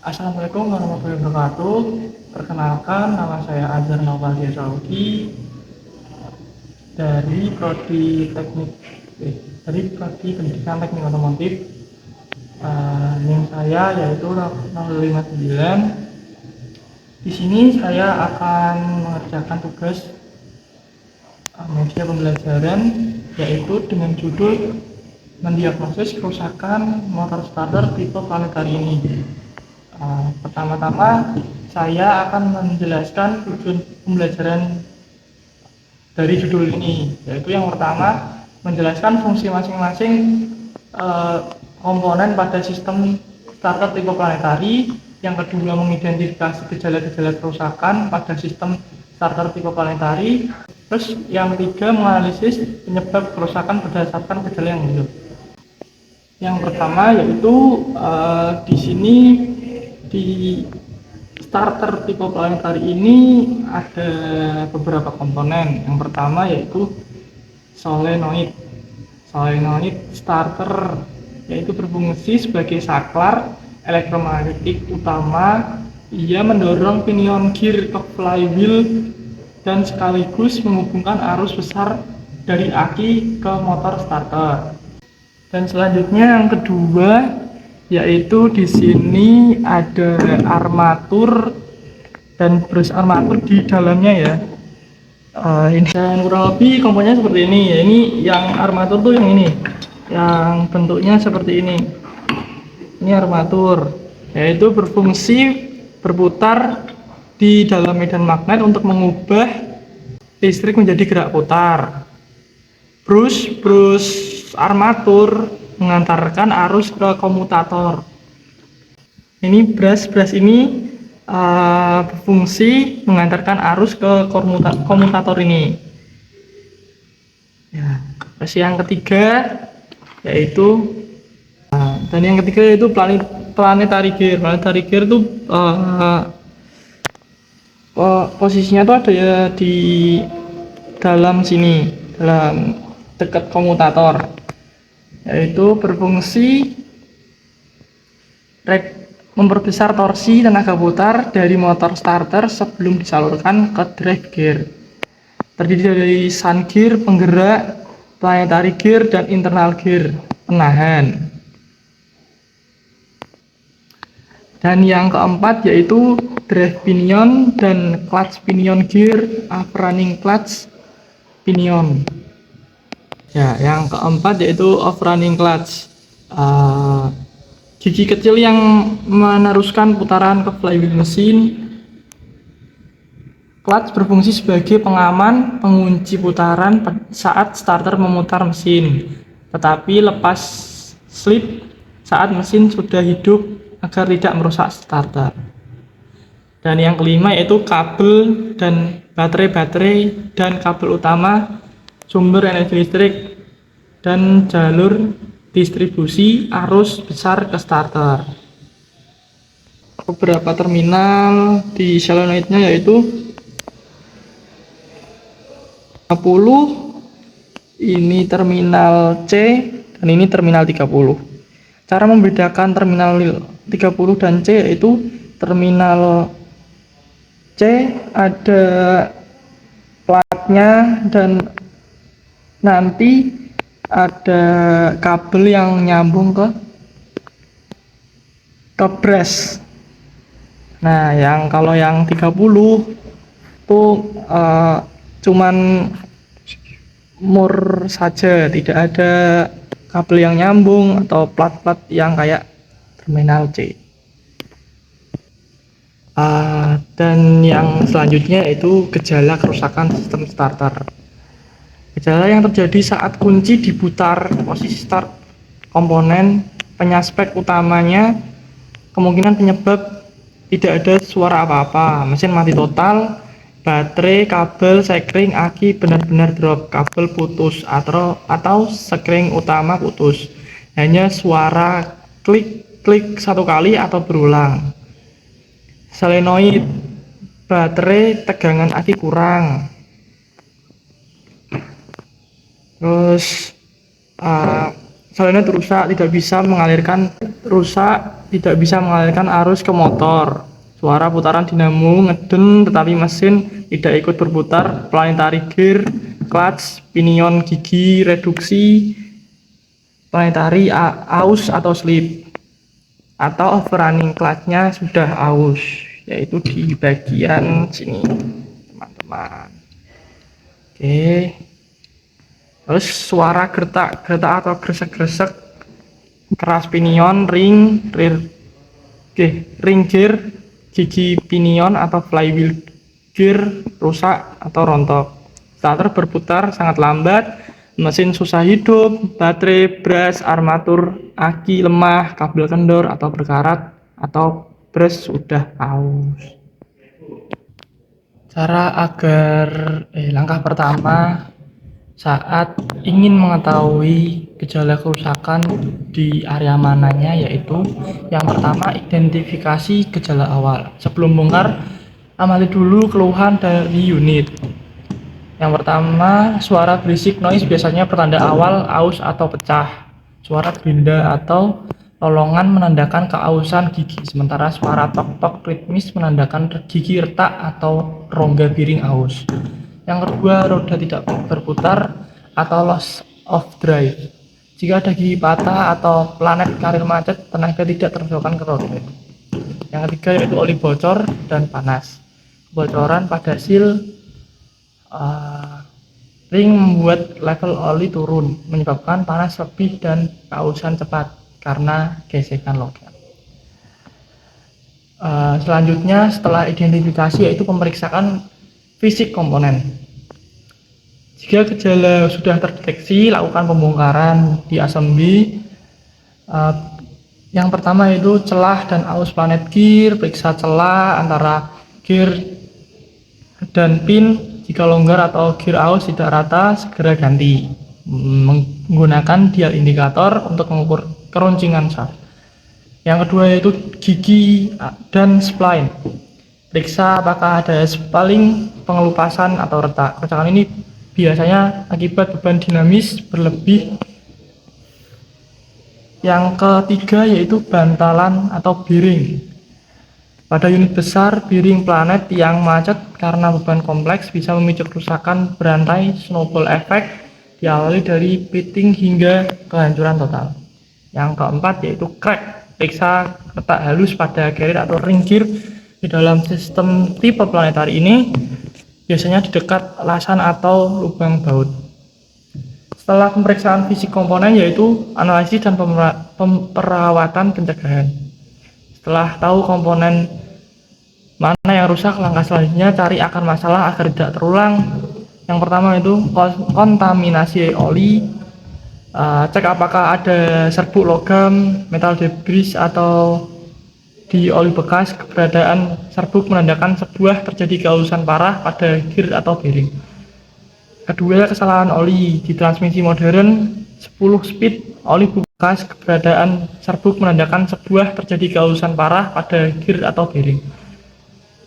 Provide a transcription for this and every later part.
Assalamualaikum warahmatullahi wabarakatuh. Perkenalkan, nama saya Azhar Nawaldi Saudi dari Prodi Teknik dari Prodi Pendidikan Teknik Otomotif. NIM saya yaitu 059. Di sini saya akan mengerjakan tugas media pembelajaran yaitu dengan judul mendiagnosis kerusakan motor starter tipe planetari ini. Pertama-tama saya akan menjelaskan tujuan pembelajaran dari judul ini, yaitu yang pertama menjelaskan fungsi masing-masing komponen pada sistem starter tipe planetari, yang kedua mengidentifikasi gejala-gejala kerusakan pada sistem starter tipe planetari, terus yang ketiga menganalisis penyebab kerusakan berdasarkan gejala yang muncul. Yang pertama yaitu di sini di starter tipe planetari ini ada beberapa komponen. Yang pertama yaitu solenoid starter, yaitu berfungsi sebagai saklar elektromagnetik utama. Ia mendorong pinion gear ke flywheel dan sekaligus menghubungkan arus besar dari aki ke motor starter. Dan selanjutnya yang kedua yaitu di sini ada armatur dan brus armatur di dalamnya ya. Ini dan kurang lebih komponennya seperti ini ya. Ini yang armatur tuh yang ini, yang bentuknya seperti ini. Ini armatur, yaitu berfungsi berputar di dalam medan magnet untuk mengubah listrik menjadi gerak putar. Brus armatur mengantarkan arus ke komutator. Ini brush ini berfungsi mengantarkan arus ke komutator ini. Ya, terus yang ketiga yaitu planetary gear. Planetary gear itu posisinya tuh ada ya di dalam sini, dalam dekat komutator, yaitu berfungsi memperbesar torsi tenaga putar dari motor starter sebelum disalurkan ke drive gear. Terdiri dari sun gear penggerak, planetary gear, dan internal gear penahan. Dan yang keempat yaitu drive pinion dan clutch pinion gear, off-running clutch pinion. Ya, yang keempat yaitu off-running clutch, gigi kecil yang meneruskan putaran ke flywheel mesin. Clutch berfungsi sebagai pengaman pengunci putaran saat starter memutar mesin, tetapi lepas slip saat mesin sudah hidup agar tidak merusak starter. Dan yang kelima yaitu kabel dan baterai dan kabel utama sumber energi listrik dan jalur distribusi arus besar ke starter. Beberapa terminal di solenoidnya yaitu 50, ini terminal C dan ini terminal 30. Cara membedakan terminal 30 dan C yaitu terminal C ada platnya dan nanti ada kabel yang nyambung ke brush. Nah, kalau yang 30 tuh cuman mur saja, tidak ada kabel yang nyambung atau plat-plat yang kayak terminal C. Dan yang selanjutnya yaitu gejala kerusakan sistem starter. Gejala yang terjadi saat kunci diputar posisi start komponen penyaspek utamanya, kemungkinan penyebab tidak ada suara apa-apa, mesin mati total, baterai, kabel, sekring, aki benar-benar drop, kabel putus atau sekring utama putus, hanya suara klik satu kali atau berulang. Solenoid, baterai, tegangan aki kurang. Terus solenoid rusak, tidak bisa mengalirkan, rusak tidak bisa mengalirkan arus ke motor. Suara putaran dinamo ngeden tetapi mesin tidak ikut berputar. Planetary gear, clutch, pinion gigi reduksi, planetary aus atau slip, atau overrunning clutch-nya sudah aus, yaitu di bagian sini teman-teman. Oke, terus suara gertak atau gresek-gresek, keras pinion, ring gear, gigi pinion atau flywheel gear rusak atau rontok. Starter berputar sangat lambat, mesin susah hidup, baterai, brush, armatur, aki lemah, kabel kendor atau berkarat, atau brush sudah aus. Cara agar langkah pertama saat ingin mengetahui gejala kerusakan di area mananya, yaitu yang pertama identifikasi gejala awal. Sebelum bongkar, amati dulu keluhan dari unit. Yang pertama, suara berisik noise biasanya pertanda awal aus atau pecah. Suara gerinda atau lolongan menandakan keausan gigi, sementara suara tok-tok ritmis menandakan gigi retak atau rongga piring aus. Yang kedua, roda tidak berputar atau loss of drive. Jika ada gigi patah atau planet karir macet, tenaga tidak tersalurkan ke roda. Yang ketiga yaitu oli bocor dan panas. Kebocoran pada seal ring membuat level oli turun, menyebabkan panas lebih dan keausan cepat karena gesekan logam. Selanjutnya setelah identifikasi yaitu pemeriksaan fisik komponen. Jika gejala sudah terdeteksi, lakukan pembongkaran di assembly. Yang pertama yaitu celah dan aus planet gear, periksa celah antara gear dan pin. Jika longgar atau gear aus tidak rata, segera ganti. Menggunakan dial indikator untuk mengukur keroncingan shaft. Yang kedua yaitu gigi dan spline. Periksa apakah ada spaling, pengelupasan atau retak. Kerusakan ini biasanya akibat beban dinamis berlebih. Yang ketiga yaitu bantalan atau bearing. Pada unit besar, bearing planet yang macet karena beban kompleks bisa memicu kerusakan berantai snowball effect, diawali dari pitting hingga kehancuran total. Yang keempat yaitu crack. Periksa retak halus pada carrier atau ring gear. Di dalam sistem tipe planetary ini biasanya di dekat lasan atau lubang baut. Setelah pemeriksaan fisik komponen yaitu analisis dan perawatan pencegahan. Setelah tahu komponen mana yang rusak, langkah selanjutnya cari akar masalah agar tidak terulang. Yang pertama itu kontaminasi oli. Cek apakah ada serbuk logam, metal debris atau di oli bekas. Keberadaan serbuk menandakan sebuah terjadi keausan parah pada gear atau bearing. Kedua, kesalahan oli di transmisi modern 10 speed oli bekas. Keberadaan serbuk menandakan sebuah terjadi keausan parah pada gear atau bearing.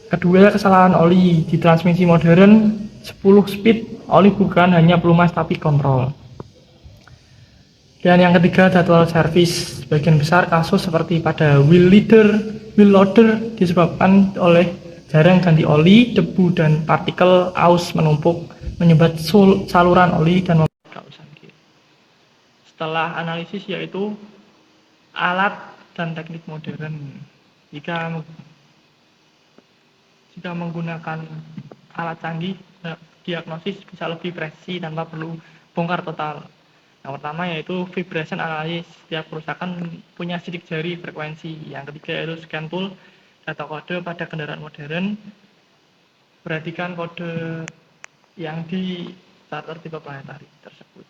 Kedua, kesalahan oli di transmisi modern 10 speed oli bukan hanya pelumas tapi kontrol. Dan yang ketiga, jadwal servis. Sebagian besar kasus seperti pada wheel loader disebabkan oleh jarang ganti oli, debu dan partikel aus menumpuk menyumbat saluran oli dan membuat keausan gear. Setelah analisis yaitu alat dan teknik modern. Jika menggunakan alat canggih, diagnosis bisa lebih presisi tanpa perlu bongkar total. Yang pertama yaitu vibration analysis. Setiap kerusakan punya sidik jari frekuensi. Yang ketiga yaitu scan tool, data kode pada kendaraan modern. Perhatikan kode yang di starter tipe planetary tersebut.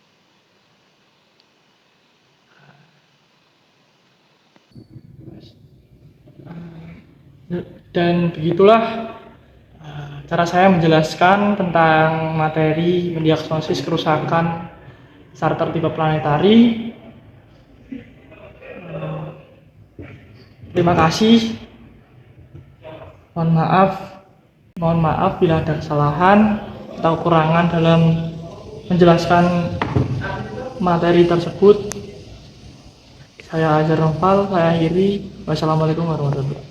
Dan begitulah cara saya menjelaskan tentang materi mendiagnosis kerusakan starter tipe planetary. Terima kasih. Mohon maaf bila ada kesalahan atau kekurangan dalam menjelaskan materi tersebut. Saya Azhar Noval, saya akhiri. Wassalamualaikum warahmatullahi wabarakatuh.